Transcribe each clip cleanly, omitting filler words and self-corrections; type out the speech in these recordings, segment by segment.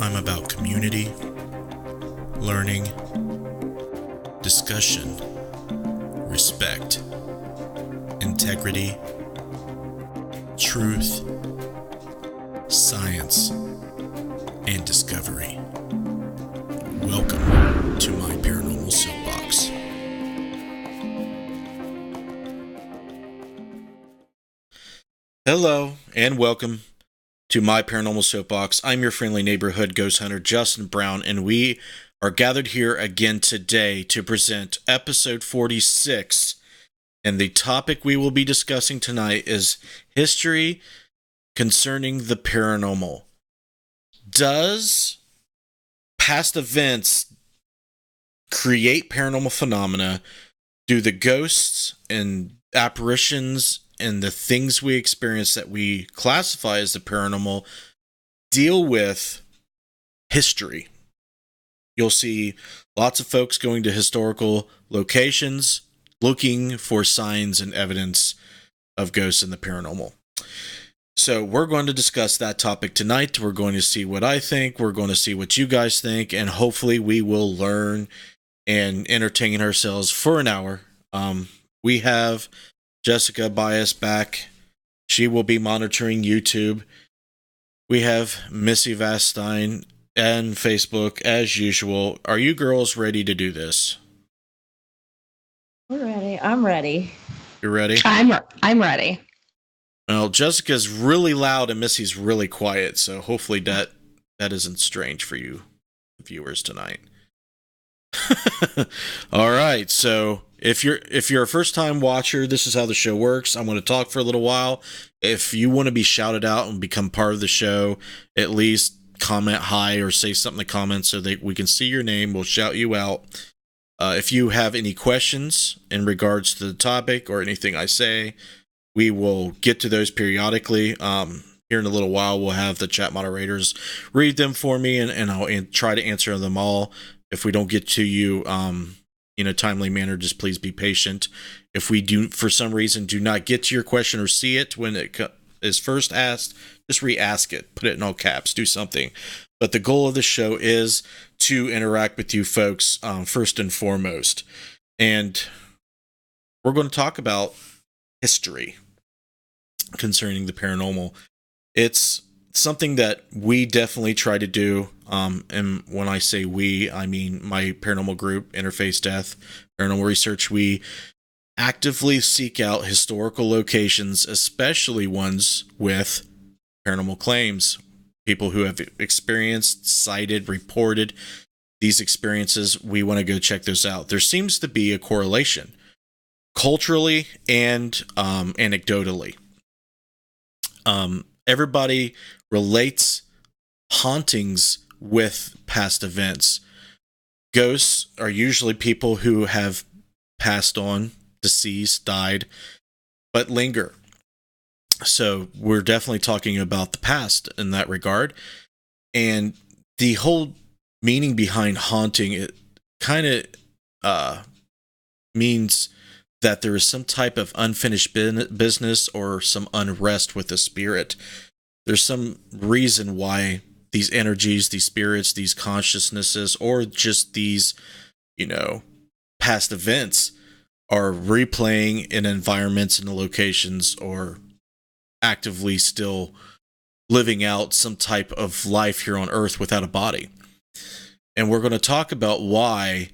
I'm about community, learning, discussion, respect, integrity, truth, science, and discovery. Welcome to my Paranormal Soapbox. Hello, and welcome to my Paranormal Soapbox. I'm your friendly neighborhood ghost hunter, Justin Brown, and we are gathered here again today to present episode 46. And the topic we will be discussing tonight is history concerning the paranormal. Does past events create paranormal phenomena? Do the ghosts and apparitions and the things we experience that we classify as the paranormal deal with history? You'll see lots of folks going to historical locations looking for signs and evidence of ghosts and the paranormal. So we're going to discuss that topic tonight. We're going to see what I think. We're going to see what you guys think. And hopefully we will learn and entertain ourselves for an hour. We have Jessica Bias back. She will be monitoring YouTube. We have Missy Vastine and Facebook as usual. Are you girls ready to do this? We're ready. I'm ready. You're ready? I'm ready. Well, Jessica's really loud and Missy's really quiet, so hopefully that isn't strange for you viewers tonight. All right, so if you're a first-time watcher, this is how the show works. I'm going to talk for a little while. If you want to be shouted out and become part of the show, at least comment hi or say something in the comments so that we can see your name. We'll shout you out. If you have any questions in regards to the topic or anything I say, we will get to those periodically. Here in a little while, we'll have the chat moderators read them for me, and I'll try to answer them all. If we don't get to you in a timely manner, just please be patient. If we do, for some reason, do not get to your question or see it when it is first asked, just re-ask it. Put it in all caps. Do something. But the goal of the show is to interact with you folks first and foremost. And we're going to talk about history concerning the paranormal. It's something that we definitely try to do. And when I say we, I mean my paranormal group, Interface Death Paranormal Research. We actively seek out historical locations, especially ones with paranormal claims. People who have experienced, cited, reported these experiences. We want to go check those out. There seems to be a correlation culturally and anecdotally. Everybody relates hauntings with past events. Ghosts are usually people who have passed on, deceased, died, but linger. So we're definitely talking about the past in that regard. And the whole meaning behind haunting, it kind of means that there is some type of unfinished business or some unrest with the spirit. There's some reason why these energies, these spirits, these consciousnesses, or just these, past events are replaying in environments and locations, or actively still living out some type of life here on Earth without a body. And we're going to talk about why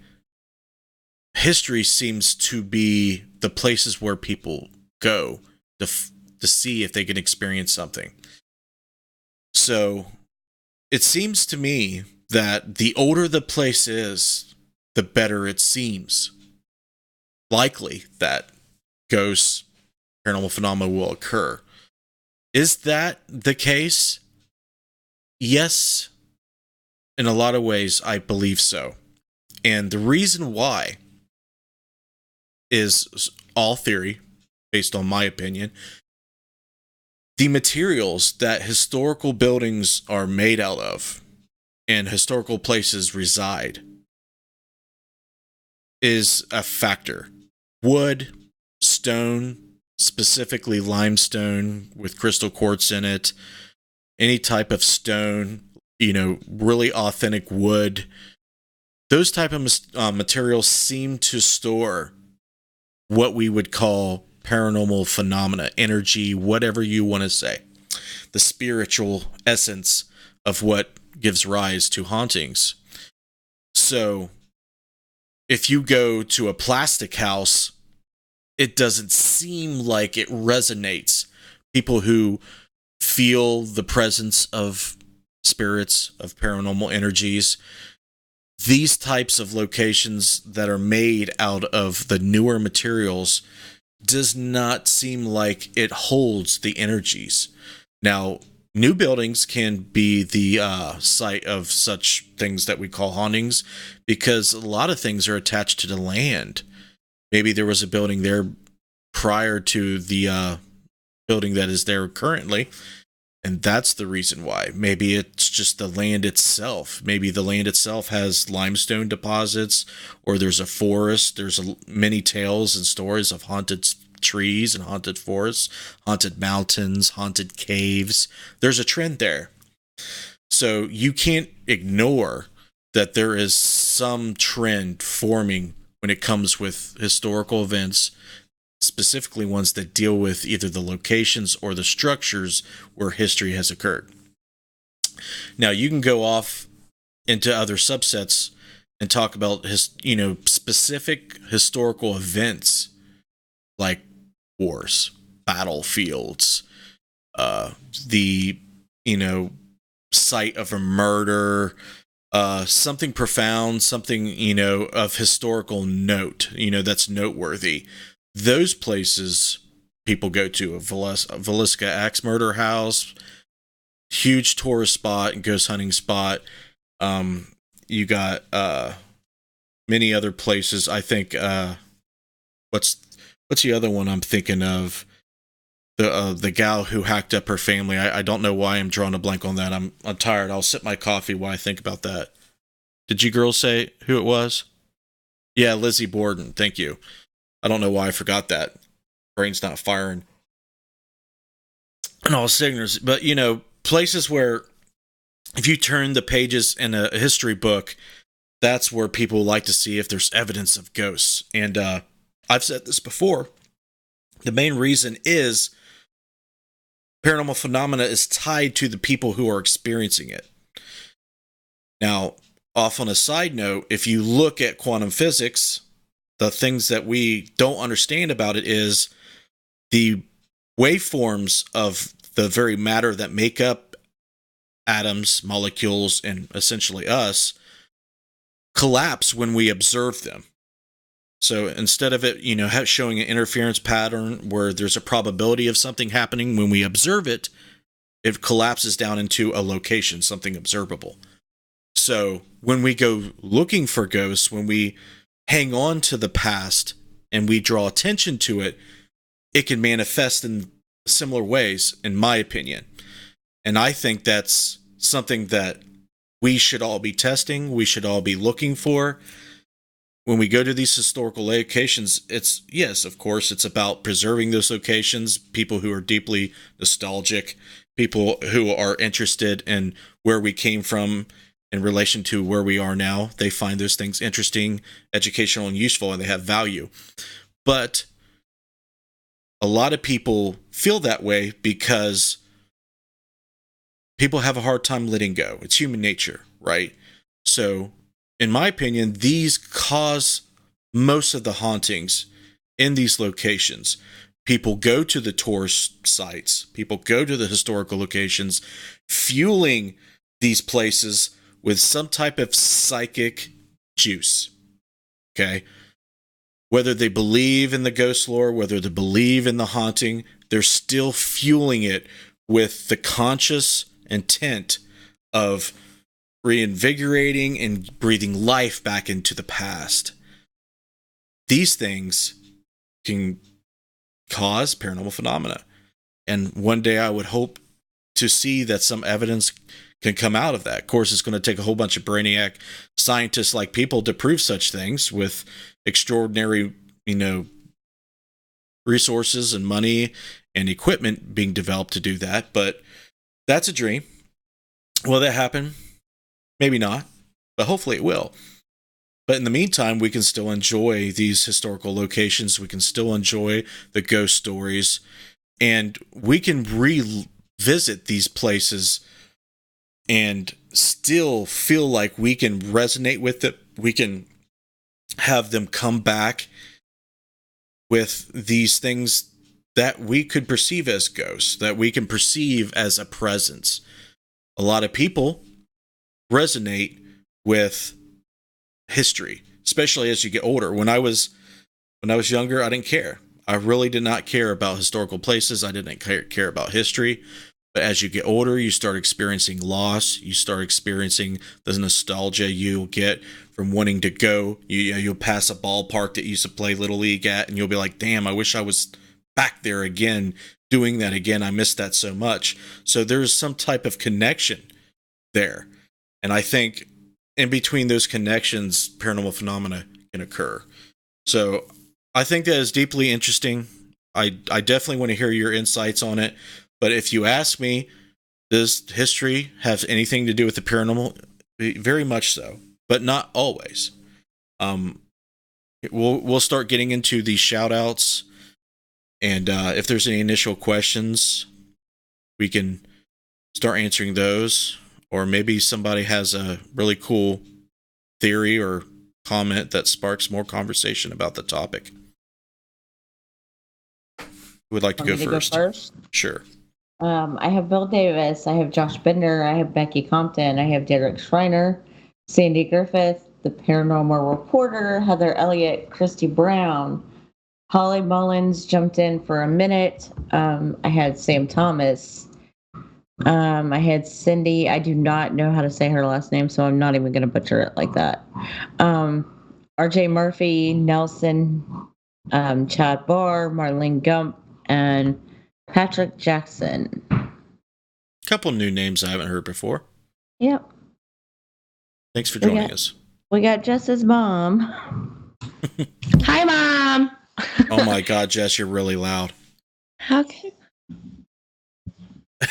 history seems to be the places where people go to see if they can experience something. So it seems to me that the older the place is, the better it seems likely that ghosts, paranormal phenomena will occur. Is that the case? Yes. In a lot of ways, I believe so. And the reason why is all theory, based on my opinion. The materials that historical buildings are made out of and historical places reside is a factor. Wood, stone, specifically limestone with crystal quartz in it, any type of stone, really authentic wood. Those type of materials seem to store what we would call paranormal phenomena, energy, whatever you want to say, the spiritual essence of what gives rise to hauntings. So if you go to a plastic house, it doesn't seem like it resonates. People who feel the presence of spirits, of paranormal energies, these types of locations that are made out of the newer materials does not seem like it holds the energies. Now, new buildings can be the site of such things that we call hauntings, because a lot of things are attached to the land. Maybe there was a building there prior to the building that is there currently, and that's the reason why. Maybe it's just the land itself. Maybe the land itself has limestone deposits, or there's a forest. There's many tales and stories of haunted trees and haunted forests, haunted mountains, haunted caves. There's a trend there. So you can't ignore that there is some trend forming when it comes with historical events, specifically ones that deal with either the locations or the structures where history has occurred. Now, you can go off into other subsets and talk about specific historical events like wars, battlefields, the site of a murder, something profound, something of historical note, that's noteworthy. Those places people go to, a Villisca Axe Murder House, huge tourist spot and ghost hunting spot. You got many other places. I think what's the other one I'm thinking of? The gal who hacked up her family. I don't know why I'm drawing a blank on that. I'm tired. I'll sip my coffee while I think about that. Did you girls say who it was? Yeah, Lizzie Borden. Thank you. I don't know why I forgot that. Brain's not firing. And all signals, but places where if you turn the pages in a history book, that's where people like to see if there's evidence of ghosts. And I've said this before. The main reason is paranormal phenomena is tied to the people who are experiencing it. Now, off on a side note, if you look at quantum physics, the things that we don't understand about it is the waveforms of the very matter that make up atoms, molecules, and essentially us collapse when we observe them. So instead of it, showing an interference pattern where there's a probability of something happening, when we observe it, it collapses down into a location, something observable. So when we go looking for ghosts, when we hang on to the past and we draw attention to it, it can manifest in similar ways, in my opinion. And I think that's something that we should all be testing, we should all be looking for. When we go to these historical locations, yes, of course, it's about preserving those locations, people who are deeply nostalgic, people who are interested in where we came from in relation to where we are now. They find those things interesting, educational, and useful, and they have value. But a lot of people feel that way because people have a hard time letting go. It's human nature, right? So, in my opinion, these cause most of the hauntings in these locations. People go to the tourist sites, people go to the historical locations, fueling these places with some type of psychic juice. Okay? Whether they believe in the ghost lore, whether they believe in the haunting, they're still fueling it with the conscious intent of reinvigorating and breathing life back into the past. These things can cause paranormal phenomena. And one day I would hope to see that some evidence can come out of that. Of course, it's going to take a whole bunch of brainiac scientists like people to prove such things with extraordinary, resources and money and equipment being developed to do that. But that's a dream. Will that happen? Maybe not, but hopefully it will. But in the meantime, we can still enjoy these historical locations. We can still enjoy the ghost stories, and we can revisit these places and still feel like we can resonate with it. We can have them come back with these things that we could perceive as ghosts, that we can perceive as a presence. A lot of people resonate with history, especially as you get older. When I was younger, I didn't care. I really did not care about historical places. I didn't care about history. But as you get older, you start experiencing loss. You start experiencing the nostalgia you'll get from wanting to go. You'll pass a ballpark that you used to play Little League at, and you'll be like, damn, I wish I was back there again, doing that again. I miss that so much. So there's some type of connection there. And I think in between those connections, paranormal phenomena can occur. So I think that is deeply interesting. I definitely want to hear your insights on it. But if you ask me, does history have anything to do with the paranormal? Very much so, but not always. We'll start getting into these shout outs, and if there's any initial questions, we can start answering those. Or maybe somebody has a really cool theory or comment that sparks more conversation about the topic. Who would like to go first? Go first? Sure. I have Bill Davis, I have Josh Bender, I have Becky Compton, I have Derek Schreiner, Sandy Griffith, the paranormal reporter, Heather Elliott, Christy Brown, Holly Mullins jumped in for a minute. I had Sam Thomas. I had Cindy. I do not know how to say her last name, so I'm not even going to butcher it like that. RJ Murphy, Nelson, Chad Barr, Marlene Gump, and Patrick Jackson. Couple new names I haven't heard before. Yep. Thanks for joining us. We got Jess's mom. Hi, Mom. Oh my God, Jess, you're really loud. Okay.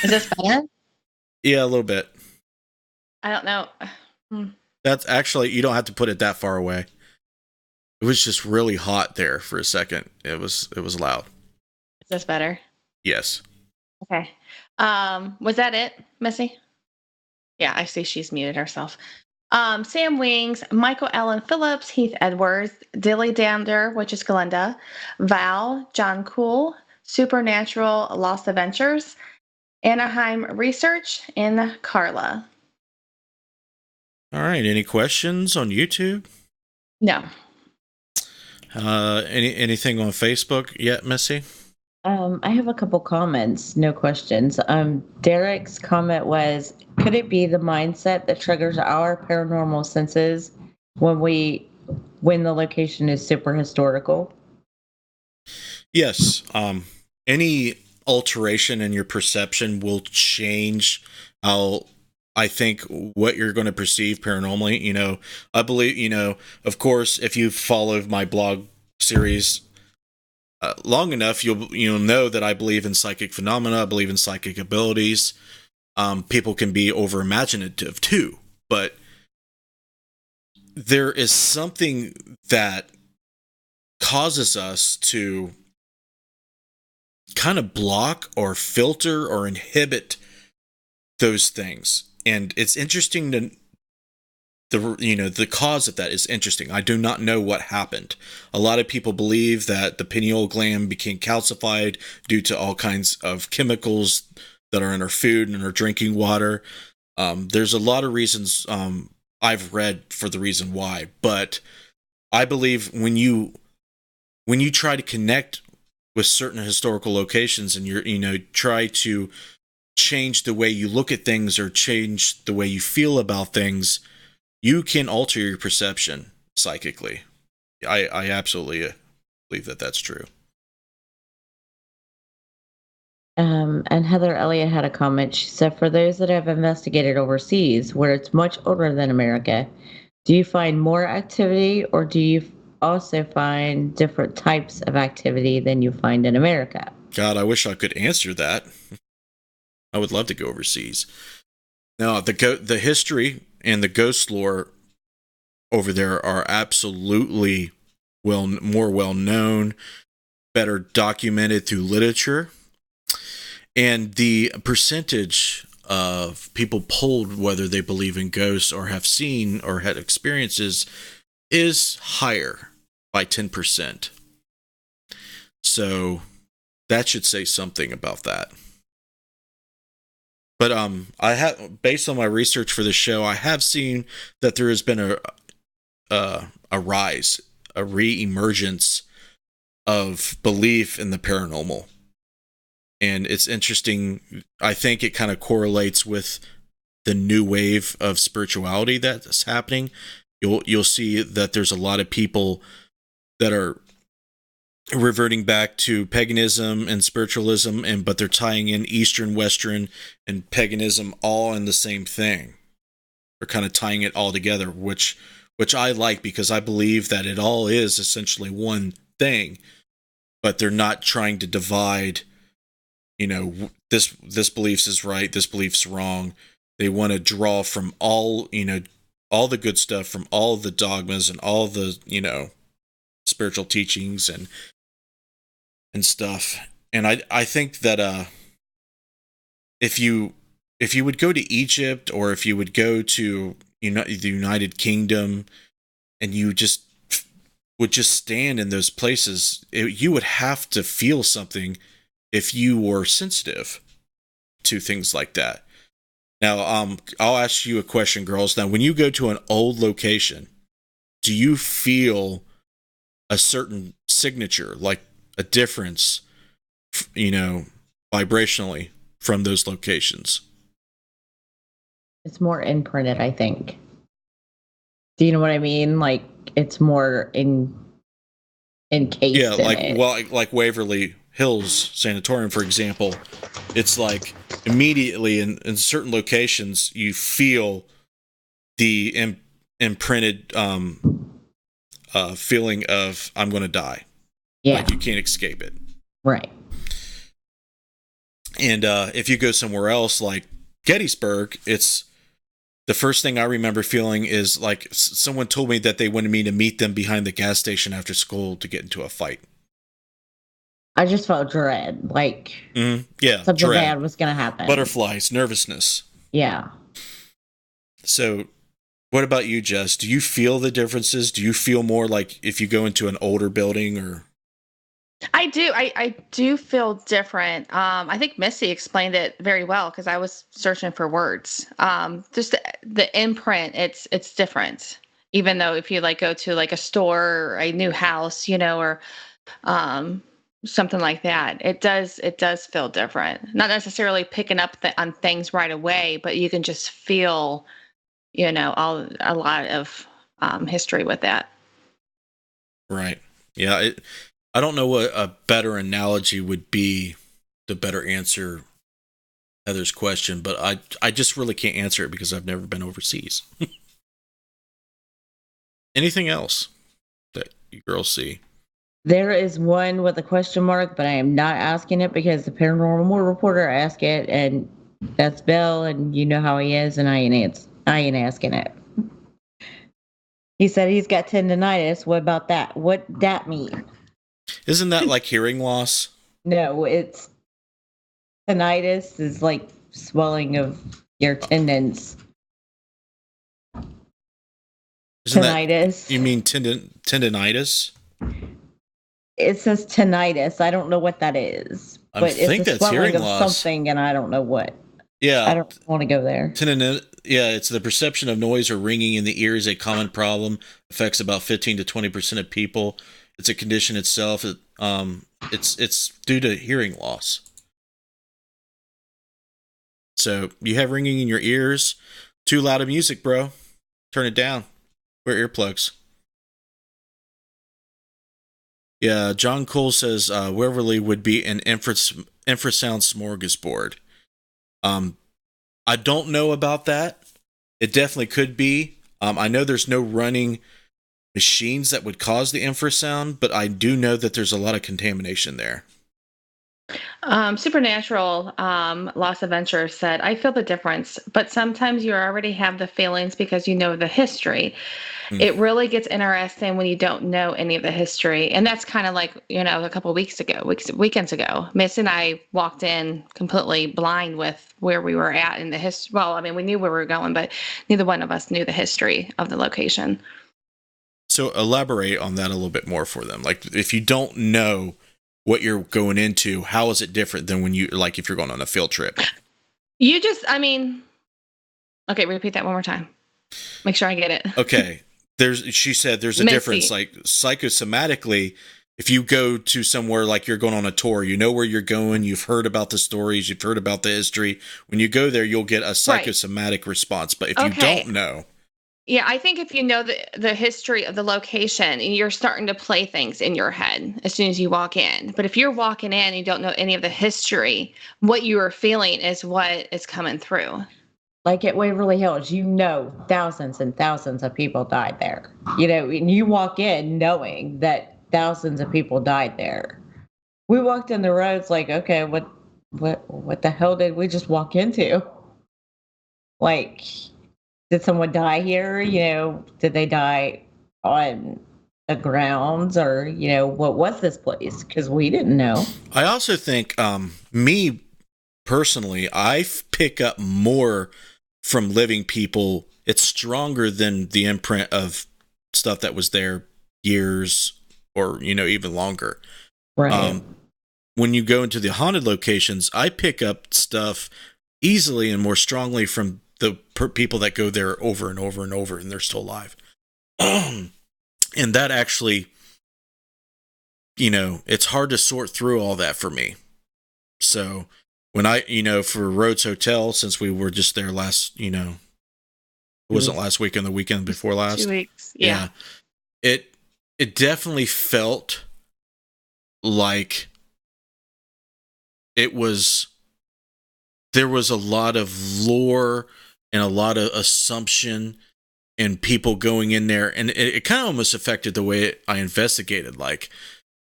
Is this better? Yeah, a little bit. I don't know. That's actually, you don't have to put it that far away. It was just really hot there for a second. It was loud. Is this better? Yes. Okay. Was that it, Missy? Yeah, I see she's muted herself. Sam Wings, Michael Allen Phillips, Heath Edwards, Dilly Dander, which is Glenda, Val, John Cool, Supernatural Lost Adventures, Anaheim Research, and Carla. All right. Any questions on YouTube? No. Anything on Facebook yet, Missy? I have a couple comments, no questions. Derek's comment was, could it be the mindset that triggers our paranormal senses when the location is super historical? Yes. Any alteration in your perception will change how I think what you're going to perceive paranormally. I believe, of course, if you've followed my blog series long enough, you'll know that I believe in psychic phenomena. I believe in psychic abilities. People can be over imaginative too, but there is something that causes us to kind of block or filter or inhibit those things. And it's interesting to the cause of that is interesting. I do not know what happened. A lot of people believe that the pineal gland became calcified due to all kinds of chemicals that are in our food and our drinking water. There's a lot of reasons I've read for the reason why, but I believe when you try to connect with certain historical locations and you're try to change the way you look at things or change the way you feel about things, you can alter your perception psychically. I absolutely believe that that's true. And Heather Elliott had a comment. She said, for those that have investigated overseas, where it's much older than America, do you find more activity, or do you also find different types of activity than you find in America? God, I wish I could answer that. I would love to go overseas. No, the history and the ghost lore over there are absolutely more well known, better documented through literature. And the percentage of people polled whether they believe in ghosts or have seen or had experiences is higher by 10%. So that should say something about that. But I have, based on my research for the show, I have seen that there has been a rise, a re-emergence of belief in the paranormal. And it's interesting. I think it kind of correlates with the new wave of spirituality that's happening. You'll see that there's a lot of people that are reverting back to paganism and spiritualism, but they're tying in Eastern, Western, and paganism all in the same thing. They're kind of tying it all together, which I like, because I believe that it all is essentially one thing, but they're not trying to divide. This belief is right, this belief's wrong. They want to draw from all the good stuff from all the dogmas and all the, spiritual teachings and stuff. And I think that if you would go to Egypt, or if you would go to the United Kingdom, and you would just stand in those places, you would have to feel something if you were sensitive to things like that. Now, I'll ask you a question, girls. Now, when you go to an old location, do you feel a certain signature, like a difference, vibrationally from those locations? It's more imprinted, I think. Do you know what I mean? Like, it's more encased in it. Like Waverly Hills Sanatorium, for example. It's like immediately in certain locations you feel the imprinted feeling of I'm going to die. Yeah. Like you can't escape it. Right. And if you go somewhere else like Gettysburg, it's the first thing I remember feeling is like someone told me that they wanted me to meet them behind the gas station after school to get into a fight. I just felt dread, like something dread. bad was going to happen. Butterflies, nervousness. Yeah. So, what about you, Jess? Do you feel the differences? Do you feel more like if you go into an older building, or? I do. I do feel different. I think Missy explained it very well, because I was searching for words. Just the imprint, it's different. Even though if you go to a store or a new house, or something like that, it does feel different. Not necessarily picking up on things right away, but you can just feel, a lot of history with that. Right. Yeah. I don't know what a better analogy would be to better answer Heather's question, but I just really can't answer it because I've never been overseas. Anything else that you girls see? There is one with a question mark, but I am not asking it because the paranormal reporter asked it, and that's Bill, and you know how he is, and I ain't asking it. He said he's got tendonitis. What about that? What that mean? Isn't that like hearing loss? No, it's tinnitus is like swelling of your tendons. Tinnitus. You mean tendonitis? It says tinnitus. I don't know what that is. But it's a swelling of something, and I don't know what. Yeah. I don't want to go there. It's the perception of noise or ringing in the ear is a common problem. Affects about 15 to 20% of people. It's a condition itself. It's due to hearing loss. So you have ringing in your ears. Too loud of music, bro. Turn it down. Wear earplugs. Yeah, John Cole says Waverly would be an infrasound smorgasbord. I don't know about that. It definitely could be. I know there's no running machines that would cause the infrasound, but I do know that there's a lot of contamination there. Supernatural Lost Adventure said, I feel the difference, but sometimes you already have the feelings because you know the history. It really gets interesting when you don't know any of the history. And that's kind of like, a couple of weekends ago, Miss and I walked in completely blind with where we were at in the history. Well, I mean, we knew where we were going, but neither one of us knew the history of the location. So elaborate on that a little bit more for them. Like, if you don't know what you're going into, how is it different than when if you're going on a field trip? Okay, repeat that one more time. Make sure I get it. Okay. She said there's a difference, like psychosomatically, if you go to somewhere like you're going on a tour, you know where you're going, you've heard about the stories, you've heard about the history. When you go there, you'll get a psychosomatic response. But if you don't know. Yeah, I think if you know the history of the location, you're starting to play things in your head as soon as you walk in. But if you're walking in and you don't know any of the history, what you are feeling is what is coming through. Like at Waverly Hills, thousands and thousands of people died there. And you walk in knowing that thousands of people died there. We walked in the roads like, okay, what the hell did we just walk into? Like, did someone die here? Did they die on the grounds, or what was this place? Because we didn't know. I also think, me personally, I pick up more from living people. It's stronger than the imprint of stuff that was there years or even longer. Right. When you go into the haunted locations, I pick up stuff easily and more strongly from the people that go there over and over and over, and they're still alive. And that actually, it's hard to sort through all that for me. So when for Rhodes Hotel, since we were just there last, it wasn't last weekend, the weekend before last. 2 weeks. Yeah. It definitely felt like there was a lot of lore and a lot of assumption and people going in there. And it kind of almost affected the way I investigated. Like,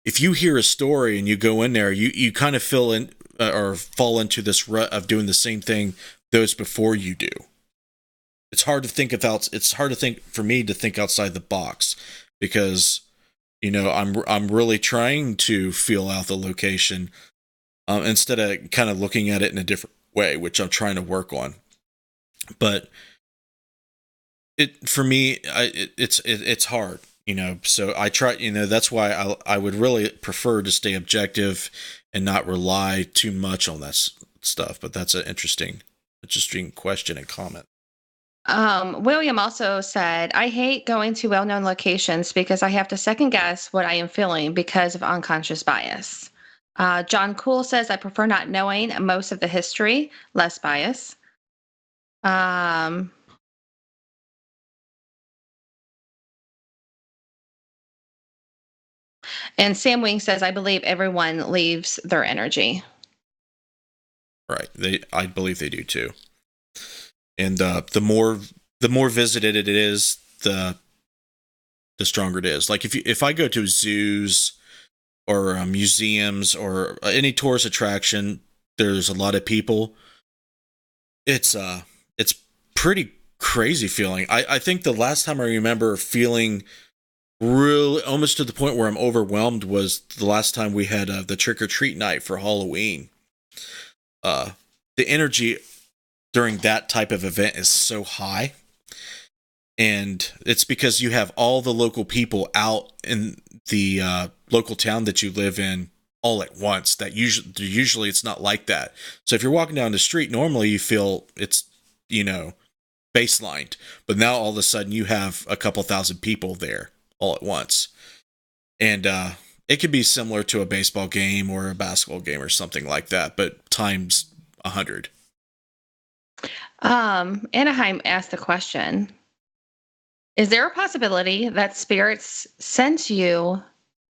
if you hear a story and you go in there, you kind of fill in or fall into this rut of doing the same thing those before you do. It's hard for me to think outside the box, because I'm really trying to feel out the location instead of kind of looking at it in a different way, which I'm trying to work on. But for me, it's hard, so I try, that's why I would really prefer to stay objective and not rely too much on that stuff. But that's an interesting question and comment. William also said, I hate going to well-known locations because I have to second guess what I am feeling because of unconscious bias. John Cool says, I prefer not knowing most of the history, less bias. And Sam Wing says, I believe everyone leaves their energy. Right. I believe they do too. And the more visited it is, the stronger it is. Like if I go to zoos or museums or any tourist attraction, there's a lot of people. It's pretty crazy feeling. I think the last time I remember feeling really almost to the point where I'm overwhelmed was the last time we had the trick or treat night for Halloween. The energy during that type of event is so high, and it's because you have all the local people out in the local town that you live in all at once. That usually it's not like that. So if you're walking down the street, normally you feel it's baselined, but now all of a sudden you have a couple thousand people there all at once, and it could be similar to a baseball game or a basketball game or something like that, but times 100. Anaheim asked the question, is there a possibility that spirits sense you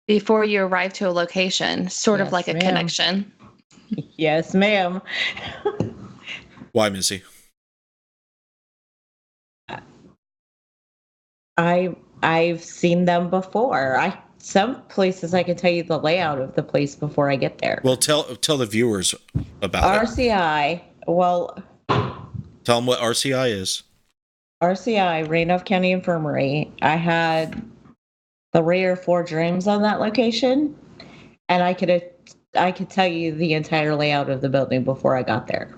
before you arrive to a location, sort of like a connection? Yes, ma'am. Why, Missy? I've seen them before. some places I can tell you the layout of the place before I get there. Well, tell the viewers about it. RCI, well, Tell them what RCI is. RCI, Randolph County Infirmary. I had 3 or 4 dreams on that location, and I could tell you the entire layout of the building before I got there.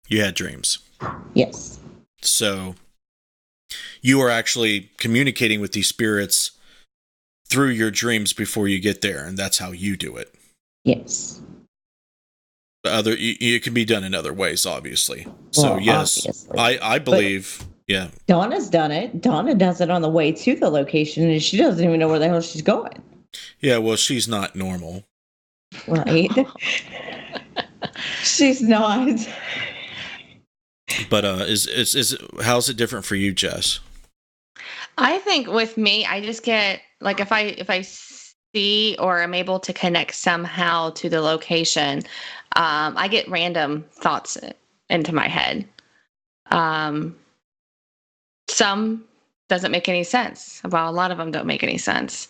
You had dreams. Yes. So you are actually communicating with these spirits through your dreams before you get there, and that's how you do it. Yes. It can be done in other ways, obviously. So Well, yes, obviously. I believe, yeah. Donna's done it. Donna does it on the way to the location, and she doesn't even know where the hell she's going. Yeah, well, she's not normal. Right? She's not. But is how's it different for you, Jess? I think with me, I just get like if I see or am able to connect somehow to the location, I get random thoughts into my head. Some doesn't make any sense. Well, a lot of them don't make any sense.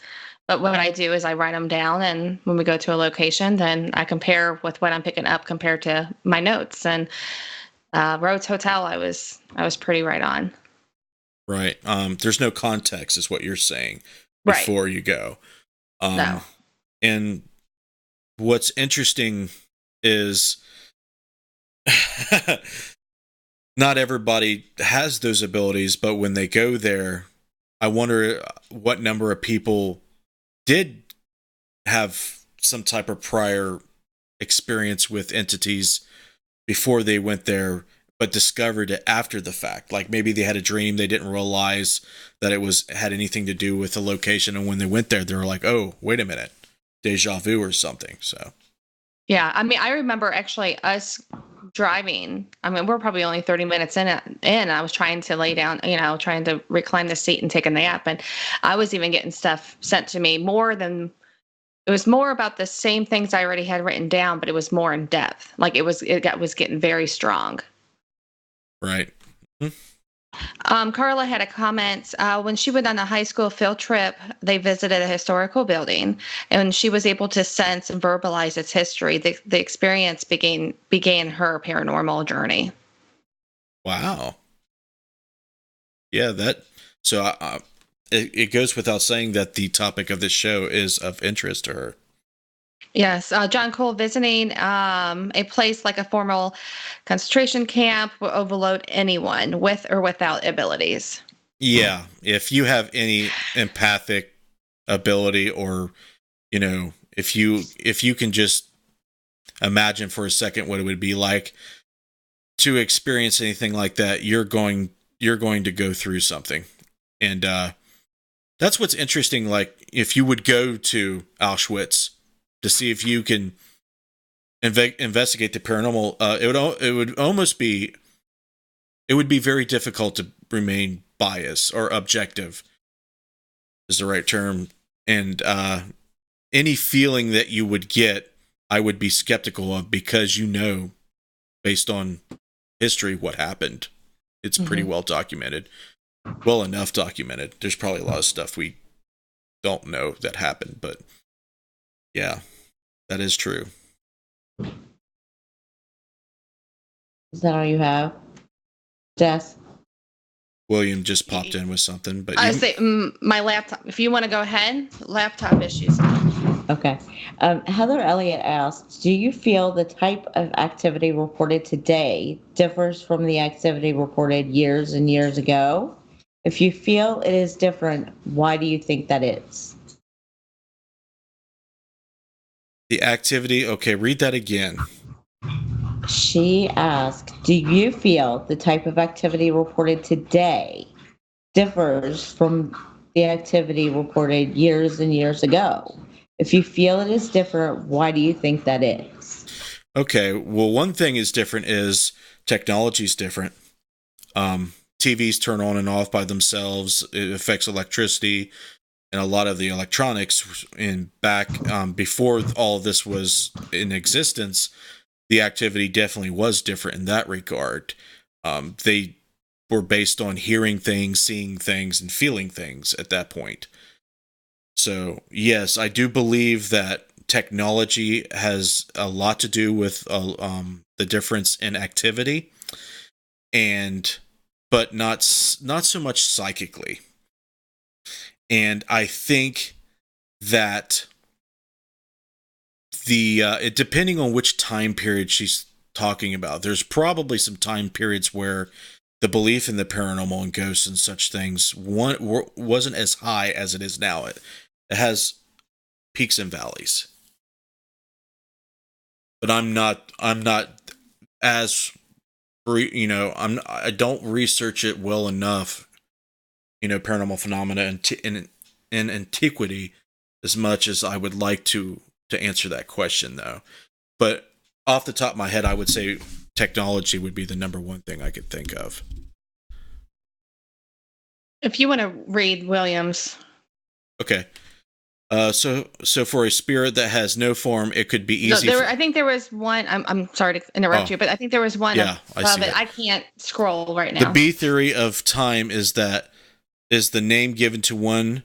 But what I do is I write them down, and when we go to a location, then I compare with what I'm picking up compared to my notes. And Rhodes Hotel, I was pretty right on. Right. There's no context, is what you're saying, Right. before you go. No. And what's interesting is not everybody has those abilities, but when they go there, I wonder what number of people did have some type of prior experience with entities before they went there, but discovered it after the fact. Like maybe they had a dream, they didn't realize that it had anything to do with the location, and when they went there, they were like, "Oh, wait a minute, deja vu or something." So, yeah, I mean, I remember actually us driving. I mean, we're probably only 30 minutes in. I was trying to lay down, trying to recline the seat and take a nap, and I was even getting stuff sent to me it was more about the same things I already had written down, but it was more in depth. Like it was getting very strong. right. Carla had a comment. When she went on a high school field trip, they visited a historical building, and she was able to sense and verbalize its history. The experience began her paranormal journey. Wow. Yeah, it goes without saying that the topic of this show is of interest to her. Yes, John Cole visiting a place like a formal concentration camp will overload anyone with or without abilities. Yeah, if you have any empathic ability, or if you can just imagine for a second what it would be like to experience anything like that, you're going to go through something. And that's what's interesting. Like if you would go to Auschwitz to see if you can investigate the paranormal, it would be very difficult to remain biased, or objective is the right term. And any feeling that you would get, I would be skeptical of, because based on history, what happened. It's pretty well documented. Well enough documented. There's probably a lot of stuff we don't know that happened, but yeah, that is true. Is that all you have, Jess? William just popped in with something, but I say my laptop. If you want to go ahead, laptop issues. Okay. Heather Elliott asked, do you feel the type of activity reported today differs from the activity reported years and years ago? If you feel it is different, why do you think that is? the activity, okay, read that again. She asked, do you feel the type of activity reported today differs from the activity reported years and years ago? If you feel it is different, why do you think that is? Okay, well, one thing is different is technology is different. TVs turn on and off by themselves. It affects electricity and a lot of the electronics. And back before all of this was in existence, the activity definitely was different in that regard. They were based on hearing things, seeing things, and feeling things at that point. So, yes, I do believe that technology has a lot to do with the difference in activity, but not so much psychically. And I think that depending on which time period she's talking about, there's probably some time periods where the belief in the paranormal and ghosts and such things wasn't as high as it is now. It has peaks and valleys. But I'm not as, I don't research it well enough, paranormal phenomena in antiquity as much as I would like to answer that question, though. But off the top of my head, I would say technology would be the number one thing I could think of. If you want to read Williams. Okay. So for a spirit that has no form, it could be easy. No, I think there was one. I'm sorry to interrupt you, but I think there was one of it. I can't scroll right now. The B theory of time is the name given to one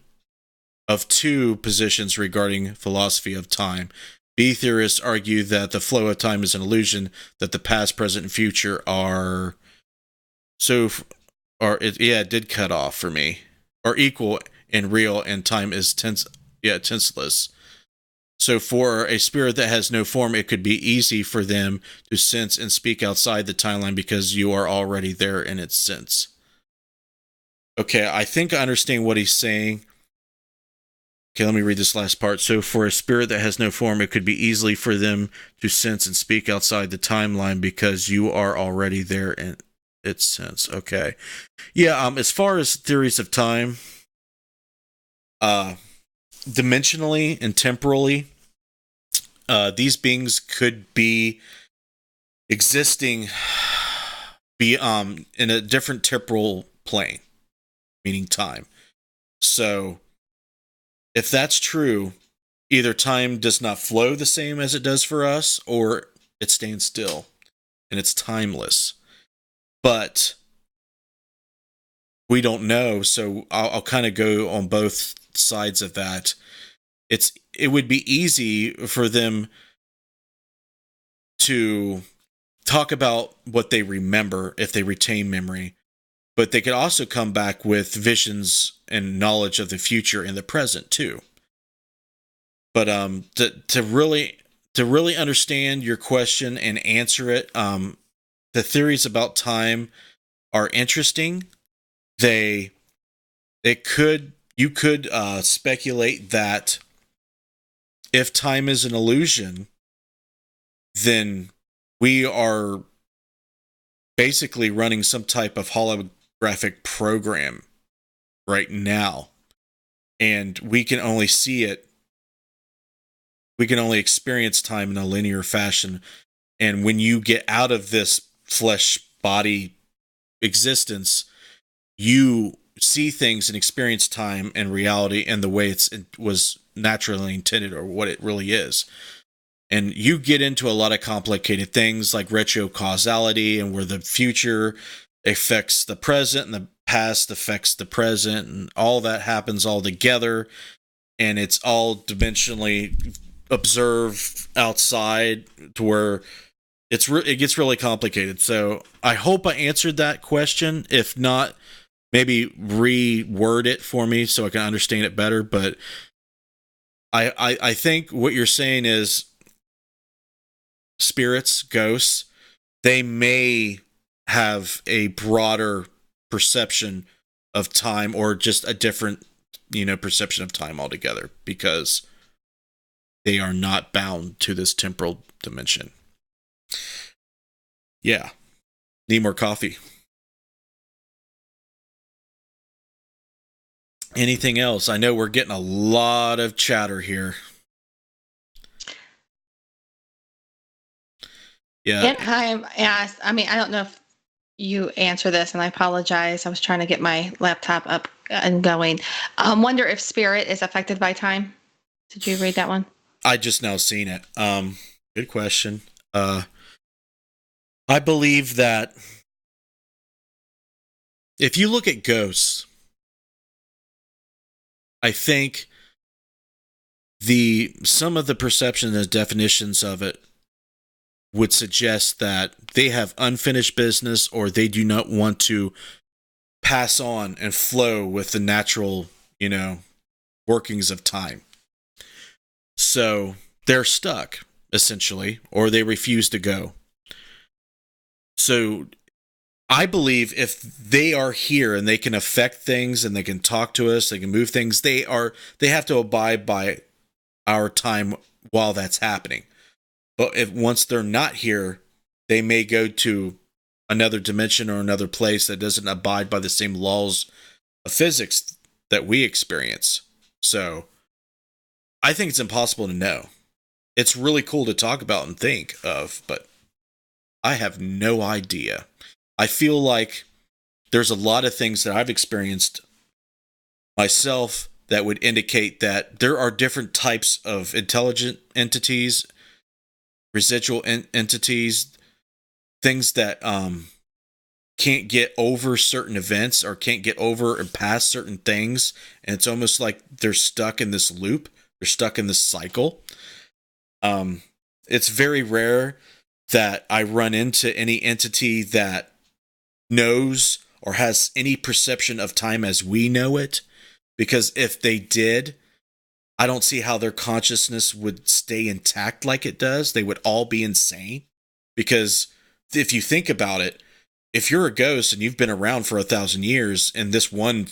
of two positions regarding philosophy of time. B theorists argue that the flow of time is an illusion, that the past, present, and future are it did cut off for me, are equal and real, and time is tenseless. So for a spirit that has no form, it could be easy for them to sense and speak outside the timeline because you are already there in its sense. Okay, I think I understand what he's saying. Okay, let me read this last part. So for a spirit that has no form, it could be easily for them to sense and speak outside the timeline because you are already there in its sense. Okay. Yeah, as far as theories of time, dimensionally and temporally, these beings could be existing in a different temporal plane, meaning time. So if that's true, either time does not flow the same as it does for us, or it stands still and it's timeless. But we don't know, so I'll kind of go on both sides of that. It would be easy for them to talk about what they remember if they retain memory, but they could also come back with visions and knowledge of the future and the present too. But to really understand your question and answer it, the theories about time are interesting. You could speculate that if time is an illusion, then we are basically running some type of holographic program right now, and we can only see it. We can only experience time in a linear fashion, and when you get out of this flesh body existence, you see things and experience time and reality and the way it was naturally intended, or what it really is. And you get into a lot of complicated things like retrocausality, and where the future affects the present and the past affects the present, and all that happens all together, and it's all dimensionally observed outside to where it gets really complicated. So I hope I answered that question. If not, maybe reword it for me so I can understand it better. But I think what you're saying is spirits, ghosts, they may have a broader perception of time, or just a different, perception of time altogether, because they are not bound to this temporal dimension. Yeah. Need more coffee. Anything else? I know we're getting a lot of chatter here. Yeah. And I asked, I don't know if you answer this, and I apologize. I was trying to get my laptop up and going. Wonder if spirit is affected by time. Did you read that one? I just now seen it. Good question. I believe that if you look at ghosts, I think some of the perception and definitions of it would suggest that they have unfinished business, or they do not want to pass on and flow with the natural, workings of time. So they're stuck, essentially, or they refuse to go. So I believe if they are here and they can affect things and they can talk to us, they can move things, they have to abide by our time while that's happening. But once they're not here, they may go to another dimension or another place that doesn't abide by the same laws of physics that we experience. So I think it's impossible to know. It's really cool to talk about and think of, but I have no idea. I feel like there's a lot of things that I've experienced myself that would indicate that there are different types of intelligent entities, residual entities, things that can't get over certain events or can't get over and past certain things. And it's almost like they're stuck in this loop. They're stuck in this cycle. It's very rare that I run into any entity that knows or has any perception of time as we know it, because if they did, I don't see how their consciousness would stay intact like it does. They would all be insane, because if you think about it, if you're a ghost and you've been around for 1,000 years in this one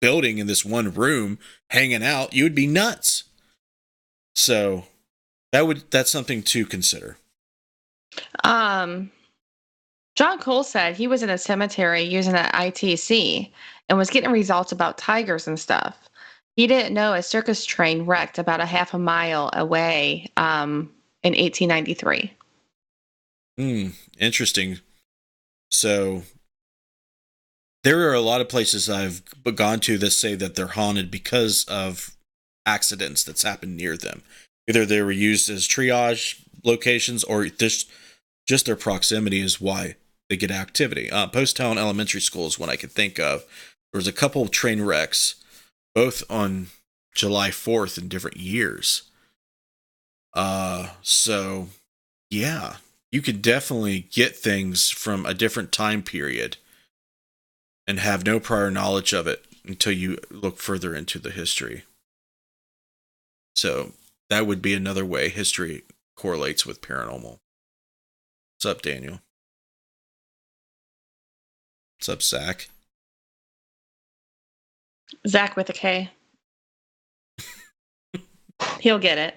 building, in this one room, hanging out, you would be nuts. So that's something to consider. John Cole said he was in a cemetery using an ITC and was getting results about tigers and stuff. He didn't know a circus train wrecked about a half a mile away in 1893. Interesting. So there are a lot of places I've gone to that say that they're haunted because of accidents that's happened near them. Either they were used as triage locations, or just their proximity is why they get activity. Post Town Elementary School is one I could think of. There was a couple of train wrecks, both on July 4th in different years. So yeah, you could definitely get things from a different time period and have no prior knowledge of it until you look further into the history. So that would be another way history correlates with paranormal. What's up, Daniel? What's up, Zach? Zach with a K. He'll get it.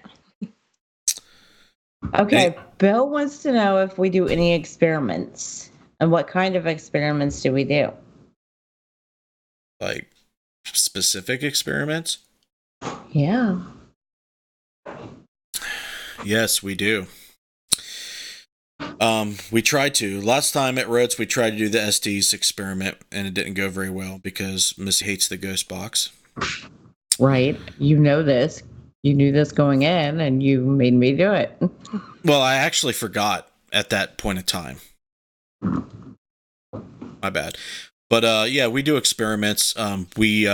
Okay, Bill wants to know if we do any experiments, and what kind of experiments do we do? Like specific experiments? Yeah. Yes, we do. We tried to. Last time at Rhodes, we tried to do the SDs experiment, and it didn't go very well because Missy hates the ghost box. Right. You know this. You knew this going in, and you made me do it. Well, I actually forgot at that point in time. My bad. But yeah, we do experiments. We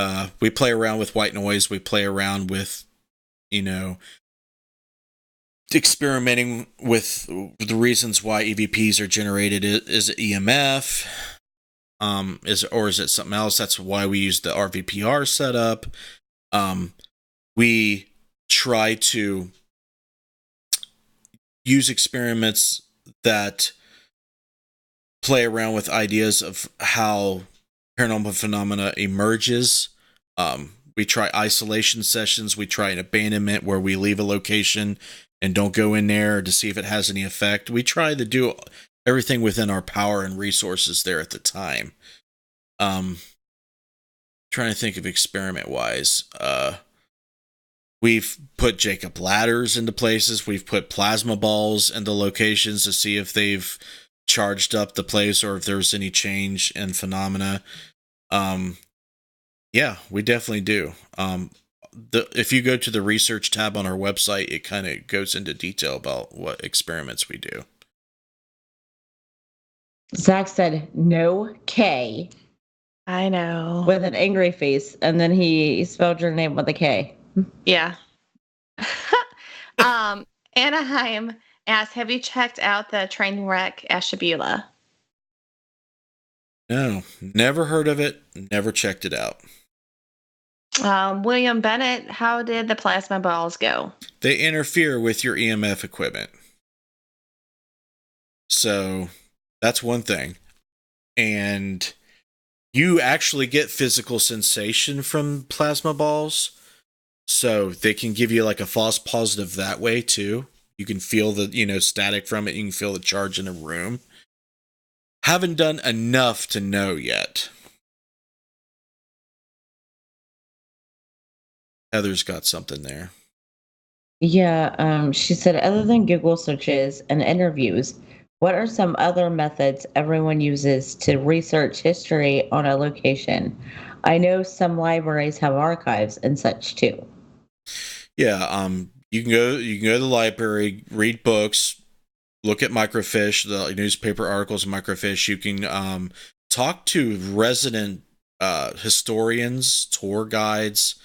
play around with white noise. We play around with, experimenting with the reasons why EVPs are generated. Is it EMF? Is it something else? That's why we use the RVPR setup. We try to use experiments that play around with ideas of how paranormal phenomena emerges. We try isolation sessions. We try an abandonment where we leave a location and don't go in there to see if it has any effect. We try to do everything within our power and resources there at the time. Trying to think of experiment wise. We've put Jacob ladders into places. We've put plasma balls into locations to see if they've charged up the place or if there's any change in phenomena. Yeah, we definitely do. If you go to the research tab on our website, it kind of goes into detail about what experiments we do. Zach said no K. I know. with an angry face, and then he spelled your name with a K. Yeah. Anaheim asks, have you checked out the train wreck Ashtabula? No, never heard of it. Never checked it out. William Bennett, how did the plasma balls go? They interfere with your EMF equipment. So that's one thing. And you actually get physical sensation from plasma balls. So they can give you like a false positive that way too. You can feel the, static from it. You can feel the charge in a room. Haven't done enough to know yet. Heather's got something there. Yeah, she said, other than Google searches and interviews, what are some other methods everyone uses to research history on a location? I know some libraries have archives and such too. Yeah, you can go to the library, read books, look at microfiche, the newspaper articles of microfiche. You can talk to resident historians, tour guides,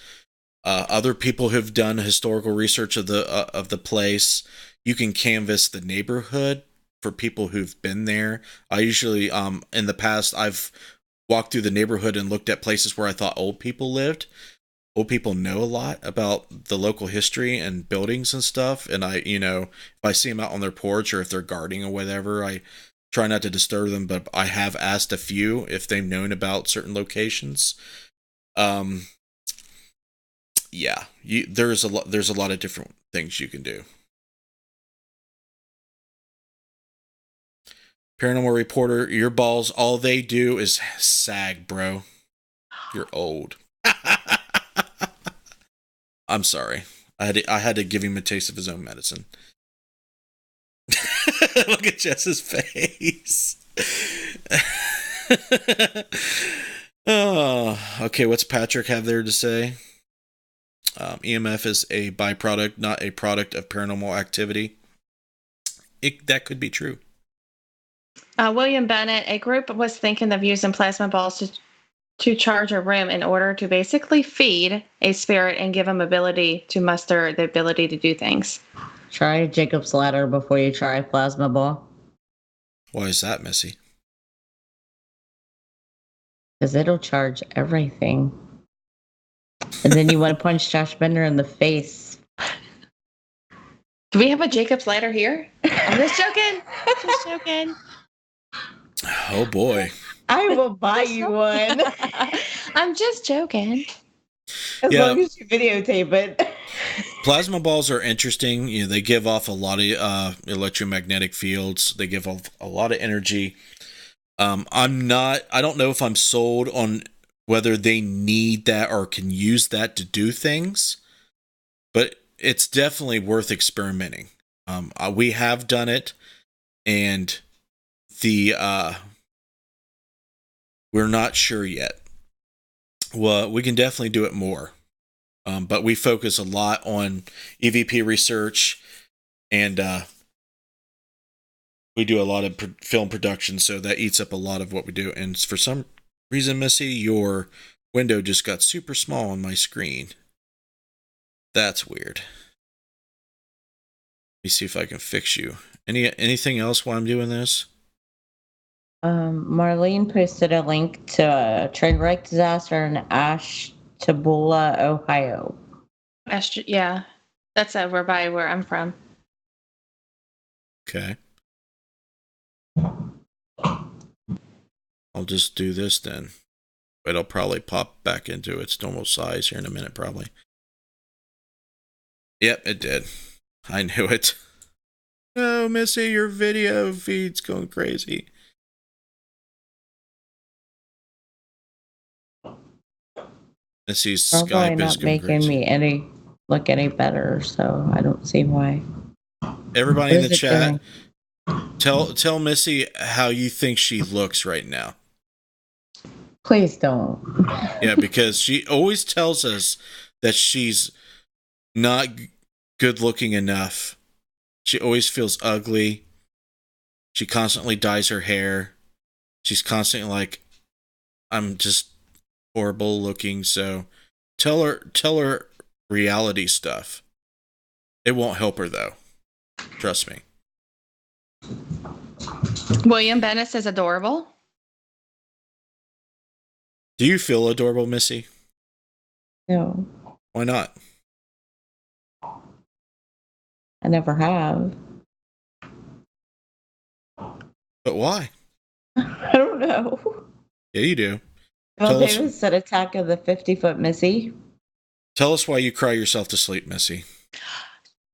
other people who've done historical research of the place. You can canvass the neighborhood for people who've been there. I usually in the past I've walked through the neighborhood and looked at places where I thought old people lived. Old people know a lot about the local history and buildings and stuff, and if I see them out on their porch or if they're guarding or whatever, I try not to disturb them, but I have asked a few if they've known about certain locations. Yeah, there's a lot of different things you can do. Paranormal reporter, your balls, all they do is sag, bro. You're old. I'm sorry. I had to give him a taste of his own medicine. Look at Jess's face. Oh, okay. What's Patrick have there to say? EMF is a byproduct, not a product of paranormal activity. That could be true. William Bennett, a group was thinking of using plasma balls to charge a room in order to basically feed a spirit and give them ability to muster the ability to do things. Try Jacob's ladder before you try plasma ball. Why is that, Missy? Because it'll charge everything. And then you want to punch Josh Bender in the face. Do we have a Jacob's ladder here? I'm just joking. Just joking. Oh boy. I will buy you one. I'm just joking. As long as you videotape it. Plasma balls are interesting. They give off a lot of electromagnetic fields. They give off a lot of energy. I don't know if I'm sold on whether they need that or can use that to do things, but it's definitely worth experimenting. We have done it, and we're not sure yet. Well, we can definitely do it more. But we focus a lot on EVP research, and we do a lot of film production, so that eats up a lot of what we do. And for some reason, Missy, your window just got super small on my screen. That's weird. Let me see if I can fix you. Anything else while I'm doing this? Marlene posted a link to a train wreck disaster in Ashtabula, Ohio. Yeah, that's over by where I'm from. Okay. I'll just do this then. It'll probably pop back into its normal size here in a minute, probably. Yep, it did. I knew it. Oh, Missy, your video feed's going crazy. Missy's Skype is going making crazy. me look any better, so I don't see why. Everybody in the chat, tell Missy how you think she looks right now. Please don't. Yeah, because she always tells us that she's not good looking enough. She always feels ugly. She constantly dyes her hair. She's constantly like, I'm just horrible looking. So tell her reality stuff. It won't help her though. Trust me. William Bennett is adorable. Do you feel adorable, Missy? No, Why not? I never have. But why? I don't know. Yeah, you do. Bill Tell us- Davis said Attack of the 50-Foot Missy. Tell us why you cry yourself to sleep, Missy.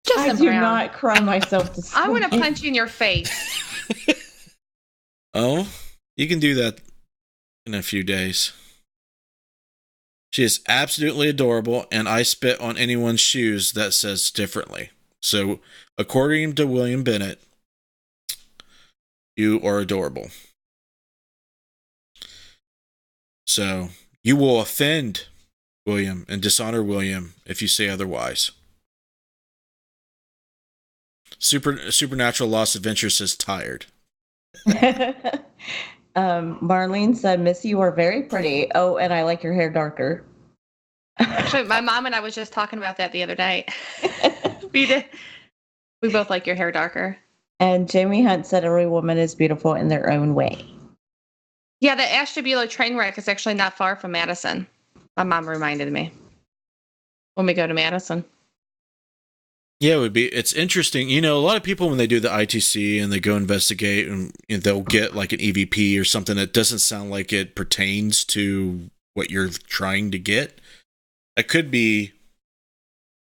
Justin I do Brown. not cry myself to sleep. I want to punch you in your face. Oh, you can do that in a few days. She is absolutely adorable, and I spit on anyone's shoes that says differently. So, according to William Bennett, you are adorable. So, you will offend William and dishonor William if you say otherwise. Supernatural Lost Adventure says tired. Marlene said, Missy, you are very pretty. Oh, and I like your hair darker. Actually, my mom and I was just talking about that the other day. We did. We both like your hair darker. And Jamie Hunt said, every woman is beautiful in their own way. Yeah, the Ashtabula train wreck is actually not far from Madison. My mom reminded me when we go to Madison. Yeah, it would be. It's interesting. You know, a lot of people, when they do the ITC and they go investigate, and they'll get like an EVP or something that doesn't sound like it pertains to what you're trying to get. It could be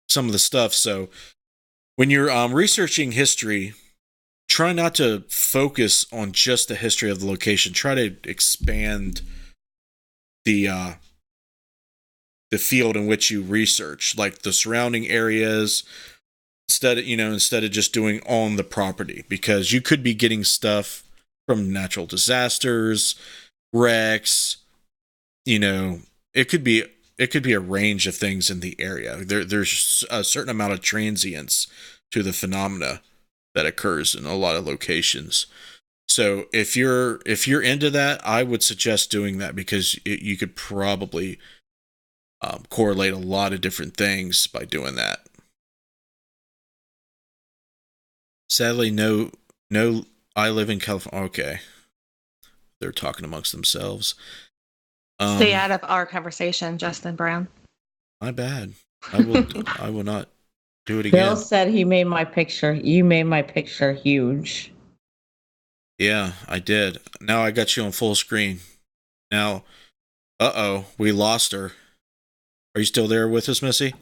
some of the stuff. So when you're researching history, try not to focus on just the history of the location. Try to expand the field in which you research, like the surrounding areas. Instead of just doing on the property, because you could be getting stuff from natural disasters, wrecks. It could be a range of things in the area. There's a certain amount of transience to the phenomena that occurs in a lot of locations. So if you're into that, I would suggest doing that, because you could probably correlate a lot of different things by doing that. Sadly, no, I live in California. Okay. They're talking amongst themselves. Stay out of our conversation, Justin Brown. My bad. I will not do it again. Bill said you made my picture huge. Yeah, I did. Now I got you on full screen. Now, we lost her. Are you still there with us, Missy?